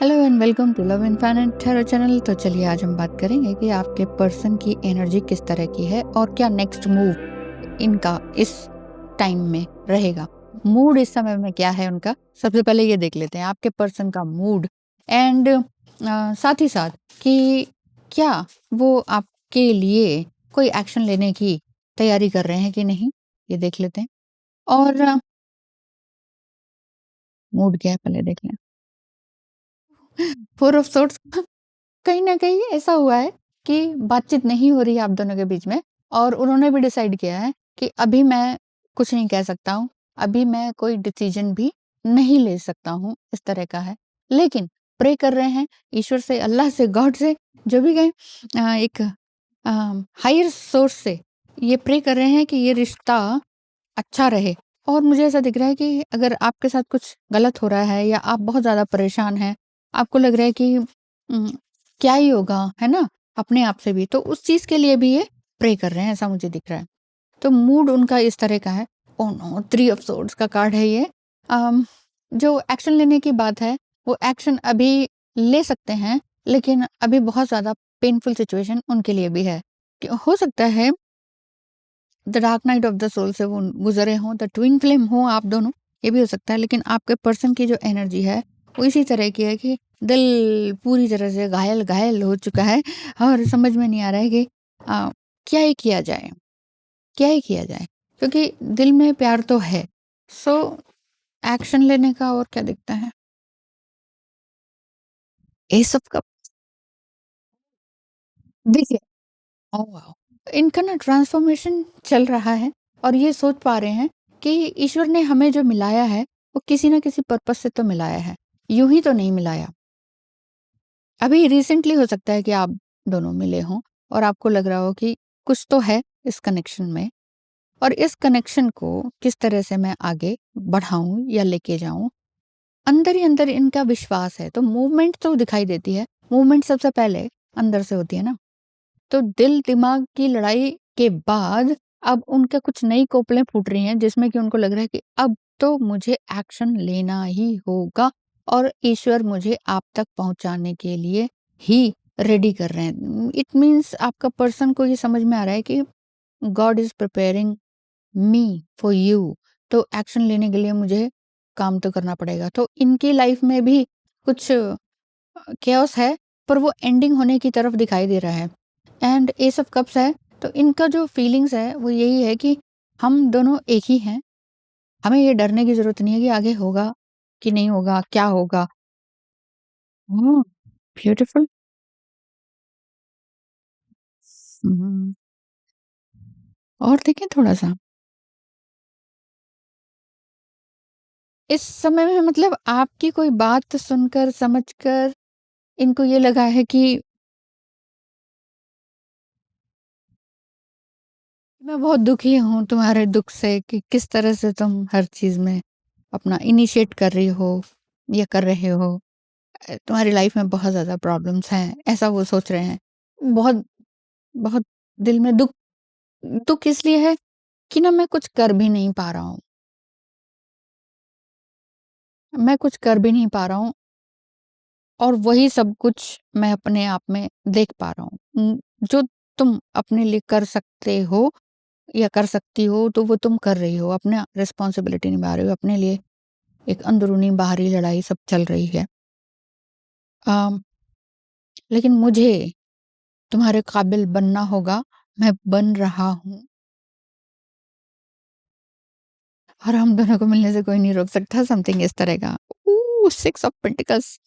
Hello and welcome to love infinite tarot channel. तो चलिए आज हम बात करेंगे कि आपके पर्सन की एनर्जी किस तरह की है और क्या नेक्स्ट मूव इनका इस टाइम में रहेगा। मूड इस समय में क्या है उनका, सबसे पहले ये देख लेते हैं आपके पर्सन का मूड एंड साथ ही साथ कि क्या वो आपके लिए कोई एक्शन लेने की तैयारी कर रहे हैं कि नहीं, ये देख लेते हैं। और मूड क्या है पहले देख लें। फोर ऑफ सोर्ट्स कहीं न कहीं ऐसा हुआ है कि बातचीत नहीं हो रही है आप दोनों के बीच में और उन्होंने भी डिसाइड किया है कि अभी मैं कुछ नहीं कह सकता हूँ, अभी मैं कोई डिसीज़न भी नहीं ले सकता हूँ, इस तरह का है। लेकिन प्रे कर रहे हैं ईश्वर से, अल्लाह से, गॉड से, जो भी कहें, एक हायर सोर्स से ये प्रे कर रहे हैं कि ये रिश्ता अच्छा रहे। और मुझे ऐसा दिख रहा है कि अगर आपके साथ कुछ गलत हो रहा है या आप बहुत ज़्यादा परेशान हैं, आपको लग रहा है कि क्या ही होगा, है ना? अपने आप से भी, तो उस चीज़ के लिए भी ये प्रे कर रहे हैं, ऐसा मुझे दिख रहा है। तो मूड उनका इस तरह का है। Oh no! 3 ऑफ सोर्ड्स का कार्ड है ये। अम, जो एक्शन लेने की बात है, वो एक्शन अभी ले सकते हैं, लेकिन अभी बहुत ज़्यादा पेनफुल सिचुएशन उनके लिए भी है। कि हो सकता है the dark night of the soul से वो गुजरे हों, द ट्विन फ्लेम हो आप दोनों, ये भी हो सकता है। लेकिन आपके पर्सन की जो एनर्जी है वो इसी तरह की है कि दिल पूरी तरह से घायल घायल हो चुका है और समझ में नहीं आ रहा है कि आ, क्या ही किया जाए, क्या ही किया जाए, क्योंकि दिल में प्यार तो है। सो एक्शन लेने का और क्या दिखता है। ये सब कब देखिए, ओह वाओ! इनका ना ट्रांसफ़ॉर्मेशन चल रहा है और ये सोच पा रहे हैं कि ईश्वर ने हमें जो मिलाया है, वो किसी न किसी पर्पज़ से तो मिलाया है, यूँ ही तो नहीं मिलाया। अभी रिसेंटली हो सकता है कि आप दोनों मिले हों और आपको लग रहा हो कि कुछ तो है इस कनेक्शन में और इस कनेक्शन को किस तरह से मैं आगे बढ़ाऊँ या लेके जाऊँ। अंदर ही अंदर इनका विश्वास है, तो मूवमेंट तो दिखाई देती है, मूवमेंट सबसे पहले अंदर से होती है ना। तो दिल-दिमाग की लड़ाई के बाद अब उनके कुछ नई कोपलें फूट रही हैं, जिसमें कि उनको लग रहा है कि अब तो मुझे एक्शन लेना ही होगा और ईश्वर मुझे आप तक पहुँचाने के लिए ही रेडी कर रहे हैं। इट मीन्स आपका पर्सन को ये समझ में आ रहा है कि God is preparing me for you, तो एक्शन लेने के लिए मुझे काम तो करना पड़ेगा। तो इनकी लाइफ में भी कुछ केओस है, पर वो एंडिंग होने की तरफ दिखाई दे रहा है। एंड एस ऑफ कप्स है, तो इनका जो फीलिंग्स है वो यही है कि हम दोनों एक ही हैं। हमें ये डरने की ज़रूरत नहीं है कि आगे होगा कि नहीं होगा, क्या होगा। ओह! ब्यूटीफुल। हुँ, और देखें थोड़ा-सा। इस समय में मतलब आपकी कोई बात सुनकर, समझकर इनको ये लगा है कि मैं बहुत दुखी हूँ तुम्हारे दुःख से, कि किस तरह से तुम हर चीज़ में अपना इनिशिएट कर रही हो या कर रहे हो। तुम्हारी लाइफ में बहुत ज़्यादा प्रॉब्लम्स हैं, ऐसा वो सोच रहे हैं। बहुत बहुत दिल में दुःख दुःख इसलिए है कि ना मैं कुछ कर भी नहीं पा रहा हूँ। मैं कुछ कर भी नहीं पा रहा हूँ और वही सब कुछ मैं अपने आप में देख पा रहा हूँ। जो तुम अपने लिए कर सकते हो या कर सकती हो, तो वो तुम कर रही हो। अपना रिस्पॉन्सिबिलिटी निभा रही हो। अपने लिए एक अंदरूनी बाहरी लड़ाई सब चल रही है। अम, लेकिन मुझे तुम्हारे काबिल बनना होगा, मैं बन रहा हूँ और हम दोनों को मिलने से कोई नहीं रोक सकता, समथिंग इस तरह का। ओह! 6 of pentacles,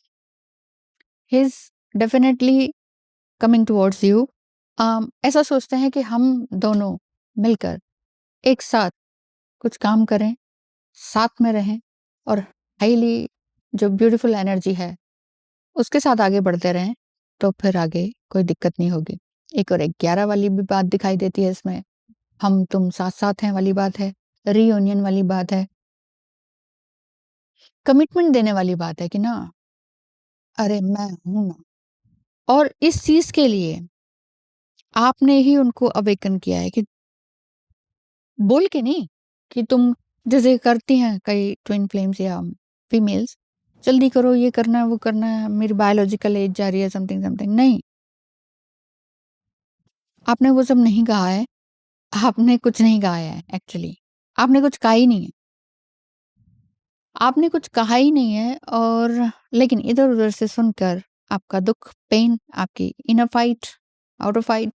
he is definitely coming towards you. ऐसा सोचते हैं कि हम दोनों मिलकर एक साथ कुछ काम करें, साथ में रहें और हाईली जो ब्यूटीफुल एनर्जी है, उसके साथ आगे बढ़ते रहें, तो फिर आगे कोई दिक्कत नहीं होगी। एक और 11 वाली भी बात दिखाई देती है इसमें। हम तुम साथ-साथ हैं वाली बात है, रियूनियन वाली बात है, कमिटमेंट देने वाली बात है कि ना, अरे मैं हूँ ना। और इस चीज़ के लिए आपने ही उनको अवेकन किया है कि बोल के नहीं, कि तुम जैसे करती हैं कई ट्विन फ्लेम्स या फीमेल्स, जल्दी करो, ये करना है, वो करना है, मेरी बायोलॉजिकल एज जा रही है, समथिंग नहीं, आपने वो सब नहीं कहा है। आपने कुछ नहीं कहा है एक्चुअली। आपने कुछ कहा ही नहीं है। आपने कुछ कहा ही नहीं है, और लेकिन इधर-उधर से सुनकर आपका दुःख, पेन, आपकी इनर फाइट, आउटर फाइट,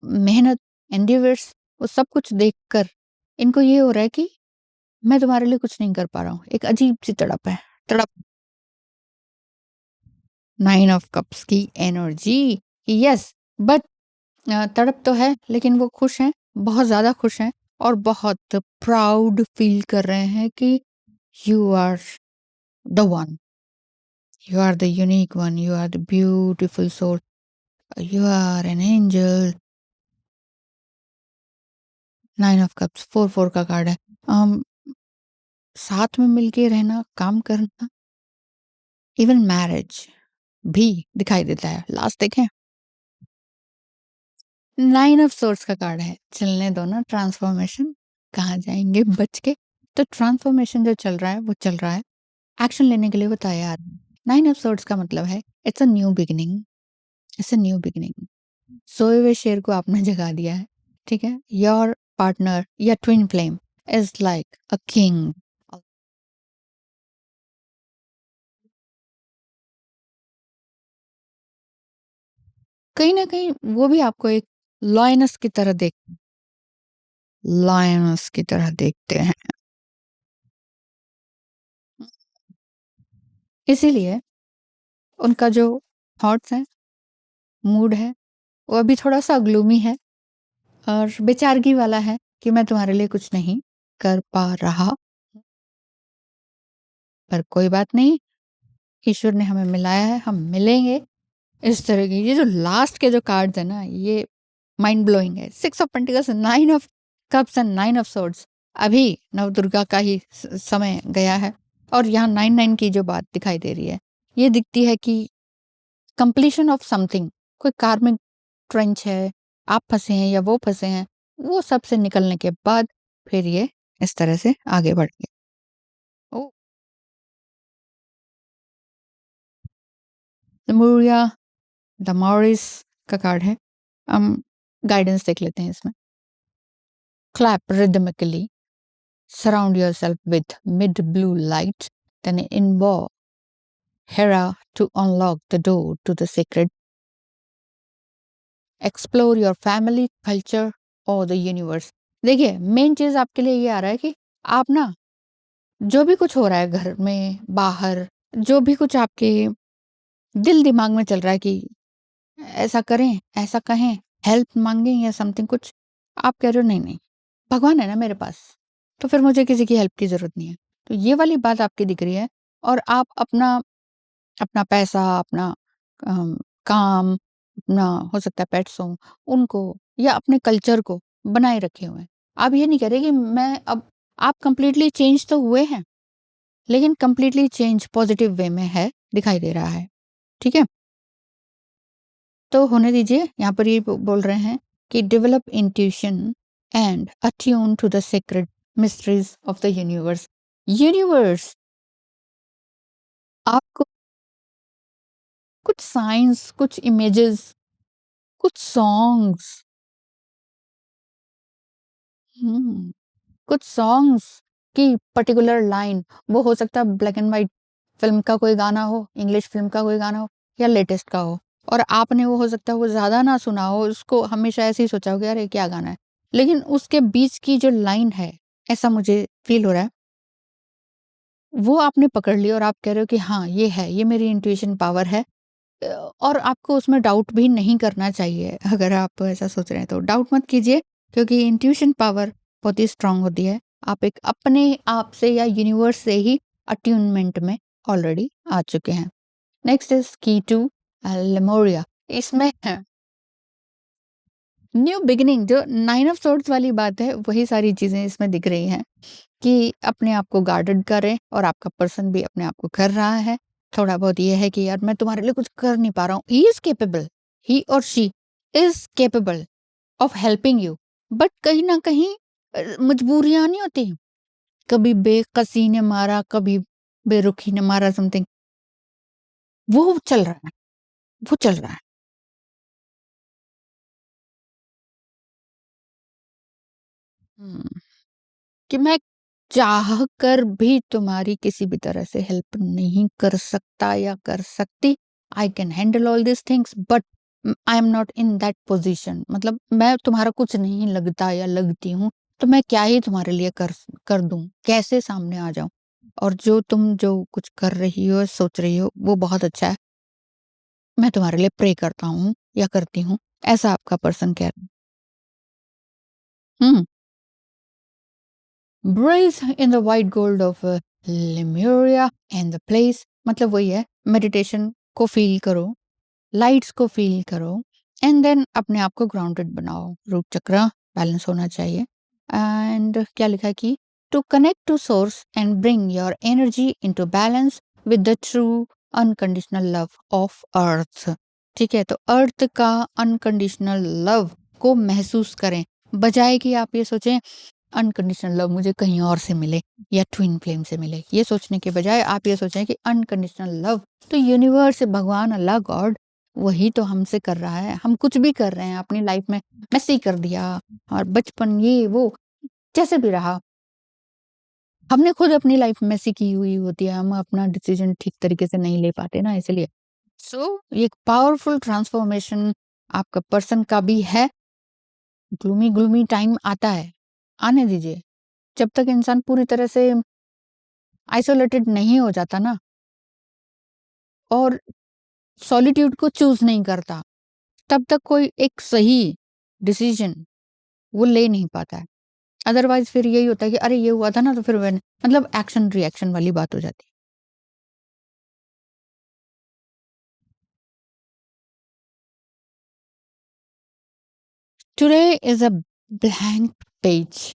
मेहनत, एंडेवर्स, वो सब कुछ देखकर इनको ये हो रहा है कि मैं तुम्हारे लिए कुछ नहीं कर पा रहा हूँ। एक अजीब-सी तड़प है। तड़प, 9 ऑफ कप्स की एनर्जी। यस, बट तड़प तो है, लेकिन वो खुश हैं, बहुत ज़्यादा खुश हैं, और बहुत प्राउड फील कर रहे हैं कि you are the one, you are the unique one, you are the beautiful soul, you are an angel. 9 of cups 4-4 का कार्ड है। अम, साथ में मिलके रहना, काम करना, इवन मैरिज भी दिखाई देता है। लास्ट देखें, 9 ऑफ सोर्स का कार्ड है। चलने दो ना ट्रांसफॉर्मेशन, कहाँ जाएँगे बच के? तो ट्रांसफॉर्मेशन जो चल रहा है, वो चल रहा है। एक्शन लेने के लिए वो तैयार है। 9 ऑफ सोर्ड्स का मतलब है it's a new beginning, it's a new beginning. सोए हुए शेर को आपने जगा दिया है, ठीक है? योर पार्टनर या twin flame is like a king. कहीं न कहीं वो भी आपको एक लॉयनेस की तरह लॉयनेस की तरह देखते हैं। इसीलिए उनका जो थॉट्स हैं, मूड है, वो अभी थोड़ा-सा ग्लूमी है और बेचारगी वाला है कि मैं तुम्हारे लिए कुछ नहीं कर पा रहा। पर कोई बात नहीं, ईश्वर ने हमें मिलाया है, हम मिलेंगे। इस तरह की ये जो लास्ट के जो कार्ड्स हैं ना, ये माइंड ब्लोइंग है। 6 of pentacles, 9 of cups and 9 of swords. अभी नवदुर्गा का ही समय गया है, और यहाँ 9-9 की जो बात दिखाई दे रही है, ये दिखती है कि कंप्लीशन ऑफ समथिंग, कोई कार्मिक ट्रेंच है, आप फँसे हैं या वो फँसे हैं, वो सब से निकलने के बाद फिर ये इस तरह से आगे बढ़ेंगे। ओह! लमूरिया द मॉरिस का कार्ड है। हम गाइडेंस देख लेते हैं इसमें। Clap rhythmically, surround yourself with mid blue light, then invoke Hera to unlock the door to the sacred. Explore your family, culture और the universe. देखिए, मेन चीज़ आपके लिए ये आ रहा है कि आप ना, जो भी कुछ हो रहा है घर में, बाहर, जो भी कुछ आपके दिल दिमाग में चल रहा है कि ऐसा करें, ऐसा कहें, हेल्प माँगें या समथिंग कुछ, आप कह रहे हो नहीं, भगवान है ना मेरे पास, तो फिर मुझे किसी की हेल्प की ज़रूरत नहीं है। तो ये वाली बात आपकी दिख रही है, और आप अपना अपना पैसा, अपना काम, अपना हो सकता है पेट्स हों, उनको या अपने कल्चर को बनाए रखे हुए हैं। आप ये नहीं कह रहे कि मैं अब, आप कंप्लीटली चेंज तो हुए हैं, लेकिन कंप्लीटली चेंज पॉजिटिव वे में है, दिखाई दे रहा है। ठीक है? तो होने दीजिए। यहाँ पर ये बोल रहे हैं कि develop intuition and attune to the secret mysteries of the universe. Universe आपको कुछ साइंस, कुछ इमेजेस, कुछ सॉन्ग्स, हम्म, कुछ सॉन्ग्स की पर्टिकुलर लाइन, वो हो सकता है ब्लैक एंड व्हाइट फिल्म का कोई गाना हो, इंग्लिश फिल्म का कोई गाना हो, या लेटेस्ट का हो, और आपने वो हो सकता है वो ज़्यादा ना सुना हो, उसको हमेशा ऐसे ही सोचा हो कि यार ये क्या गाना है, लेकिन उसके बीच की जो लाइन है, ऐसा मुझे फील हो रहा है, वो आपने पकड़ ली और आप कह रहे हो कि हाँ ये है, ये मेरी इंट्यूशन पावर है। अ, और आपको उसमें डाउट भी नहीं करना चाहिए। अगर आप ऐसा सोच रहे हैं तो डाउट मत कीजिए, क्योंकि इंट्यूशन पावर बहुत ही स्ट्रांग होती है। आप एक अपने आप से या यूनिवर्स से ही अट्यूनमेंट में ऑलरेडी आ चुके हैं। नेक्स्ट इज की टू लेमोरिया। इसमें न्यू बिगिनिंग, जो 9 ऑफ सोर्ड्स वाली बात है, वही सारी चीज़ें इसमें दिख रही हैं कि अपने आप को गार्डेड करें, और आपका पर्सन भी अपने आप को कर रहा है। थोड़ा बहुत ये है कि यार मैं तुम्हारे लिए कुछ कर नहीं पा रहा हूँ। ही इज़ कैपेबल, ही और she is capable of helping you, but कहीं न कहीं मजबूरियाँ नहीं होती। कभी बेकसी ने मारा, कभी बेरुखी ने मारा, समथिंग। वो चल रहा है, वो चल रहा है। हुँ। कि मैं चाह कर भी तुम्हारी किसी भी तरह से हेल्प नहीं कर सकता या कर सकती। I can handle all these things but I am not in that position, मतलब मैं तुम्हारा कुछ नहीं लगता या लगती हूँ, तो मैं क्या ही तुम्हारे लिए कर दूँ? कैसे सामने आ जाऊँ? और जो कुछ कर रही हो, सोच रही हो, वो बहुत अच्छा है। मैं तुम्हारे लिए प्रे करता हूँ या करती हूँ, ऐसा आपका पर्सन कह रहा है। हुँ। Breathe in the white gold of Lemuria and the place, मतलब वही है, मेडिटेशन को फील करो, लाइट्स को फील करो एंड देन अपने आप को ग्राउंडेड बनाओ। रूट चक्र बैलेंस होना चाहिए। एंड क्या लिखा है कि to connect to source and bring your energy into balance with the true unconditional love of earth. ठीक है, तो अर्थ का अनकंडीशनल लव को महसूस करें, बजाय कि आप ये सोचें अनकंडीशनल लव मुझे कहीं और से मिले या ट्विन फ्लेम से मिले। ये सोचने के बजाय आप ये सोचें कि अनकंडीशनल लव तो यूनिवर्स, भगवान, अल्लाह, गॉड, वही तो हमसे कर रहा है। हम कुछ भी कर रहे हैं अपनी लाइफ में, मैसी कर दिया और बचपन ये वो जैसे भी रहा, हमने खुद अपनी लाइफ मैसी की हुई होती है। हम अपना डिसीजन ठीक तरीके से नहीं ले पाते ना, इसलिए ये एक पावरफुल ट्रांसफॉर्मेशन आपका पर्सन का भी है। ग्लूमी ग्लूमी टाइम आता है, आने दीजिए। जब तक इंसान पूरी तरह से आइसोलेटेड नहीं हो जाता ना और सॉलिट्यूड को चूज नहीं करता, तब तक कोई एक सही डिसीजन वो ले नहीं पाता है। अदरवाइज फिर यही होता है कि अरे ये हुआ था ना, तो फिर मैंने, मतलब एक्शन रिएक्शन वाली बात हो जाती है। Today is a blank page,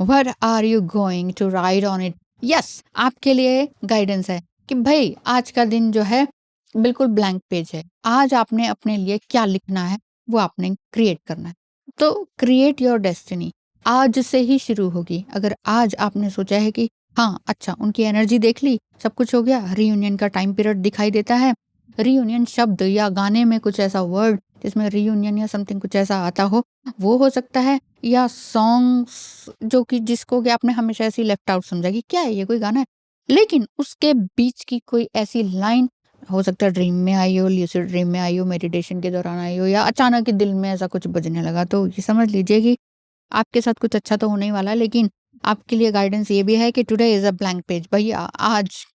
what are you going to write on it? Yes, आपके लिए गाइडेंस है कि भाई आज का दिन जो है बिल्कुल ब्लैंक पेज है। आज आपने अपने लिए क्या लिखना है वो आपने क्रिएट करना है। तो क्रिएट योर डेस्टिनी आज से ही शुरू होगी। अगर आज आपने सोचा है कि हाँ अच्छा, उनकी एनर्जी देख ली, सब कुछ हो गया, रीयूनियन का टाइम पीरियड दिखाई देता है, रीयूनियन शब्द या गाने में कुछ ऐसा वर्ड जिसमें रीयूनियन या समथिंग कुछ ऐसा आता हो, वो हो सकता है, या सॉन्ग्स जो कि जिसको कि आपने हमेशा ऐसे ही लेफ्ट आउट समझा कि क्या है ये, कोई गाना है, लेकिन उसके बीच की कोई ऐसी लाइन हो सकता है ड्रीम में आई हो, ल्यूसिड ड्रीम में आई हो, मेडिटेशन के दौरान आई हो, या अचानक ही दिल में ऐसा कुछ बजने लगा, तो ये समझ लीजिए कि आपके साथ कुछ अच्छा तो होने ही वाला है। लेकिन आपके लिए गाइडेंस ये भी है कि today is a blank page. भैया आज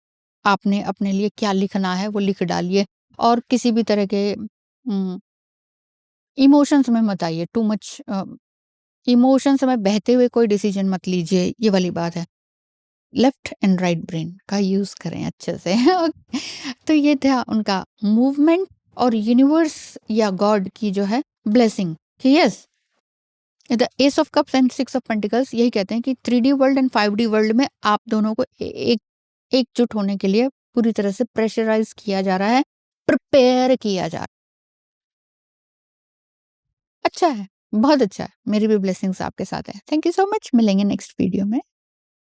आपने अपने लिए क्या लिखना है वो लिख डालिए, और किसी भी तरह के इमोशंस में मत आइए, टू मच इमोशंस में बहते हुए कोई डिसीजन मत लीजिए, ये वाली बात है। लेफ्ट एंड राइट ब्रेन का यूज करें अच्छे से। तो ये था उनका मूवमेंट और यूनिवर्स या गॉड की जो है ब्लेसिंग कि yes, the S of cups and six of pentacles यही कहते हैं कि 3D world and 5D world में आप दोनों को एक एकजुट होने के लिए पूरी तरह से प्रेशराइज किया जा रहा है, प्रिपेयर किया जा रहा है। अच्छा है, बहुत अच्छा है। मेरी भी ब्लेसिंग्स आपके साथ है। Thank you so much. मिलेंगे नेक्स्ट वीडियो में।